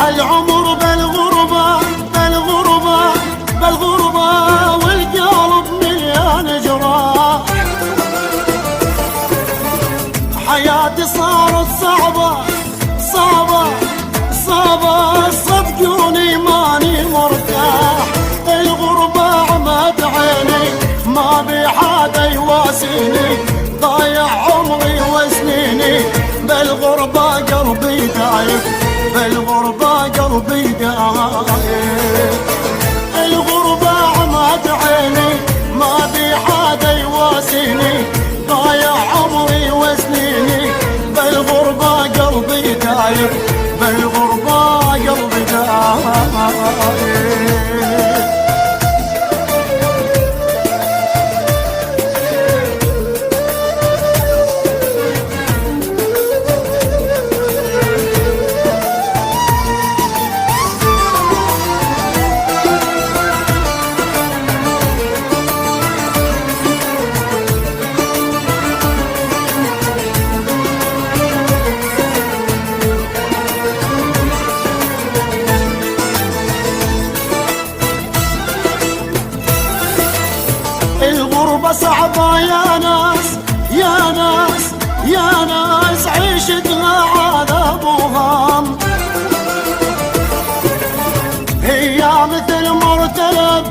العمر بالغربة بالغربة بالغربة والقلب مليان جراح. حياتي صارت صعبة صعبة صعبة، صدقوني ماني مرتاح. الغربة عمت عيني ما بي حدا يواسيني، ضايع عمري وسنيني بالغربة قلبي دايب، بالغربة قلبي دايب. الغربة عمت عيني ما بي حدا يواسيني، ضايع عمري وسنيني بالغربة قلبي دايب، بالغربة قلبي دايب. الغربة صعبة يا ناس يا ناس يا ناس، عيشتها عذاب وهام. هي مثل مرتلب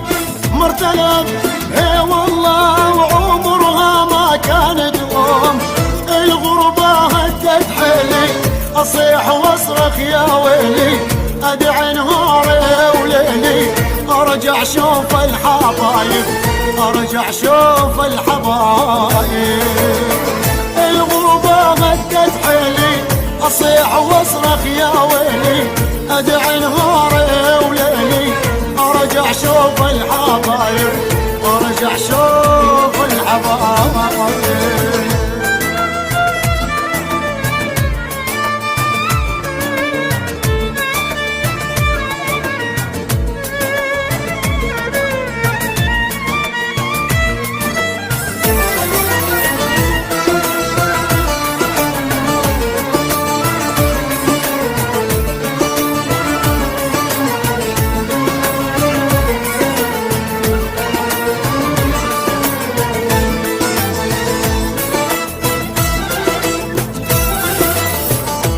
مرتلب، اي والله وعمرها ما كانت دوام. الغربة هدت حيلي اصيح واصرخ يا ويلي، ادعي نهاري وليلي ارجع شوف الحبايب، ارجع شوف الحبايب. الغربة مدت حيلي اصيح واصرخ يا ويلي، ادعي نهاري وليلي ارجع شوف الحبايب، ارجع شوف الحبايب.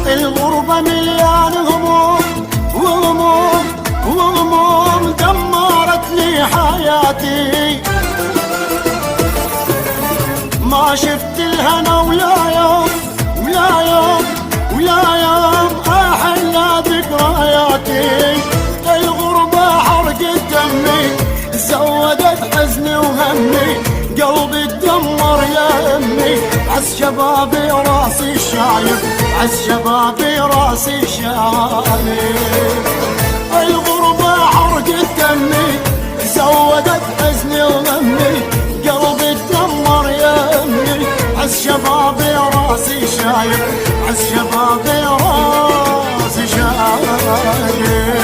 الغربة مليان هموم وهموم وهموم، دمرت لي حياتي. ما شفت الهنا ولا يوم ولا يوم ولا يوم أحلى ذكرياتي. الغربة حرقت دمي زودت حزني وهمي، قلبي تدمر يا امي. عز شبابي راسي شايب، عز شبابي راسي شايب. الغربة حرقت دمي زودت حزني وهمي، قلبي تدمر يا امي. عز شبابي راسي شايب، عز شبابي راسي شايب.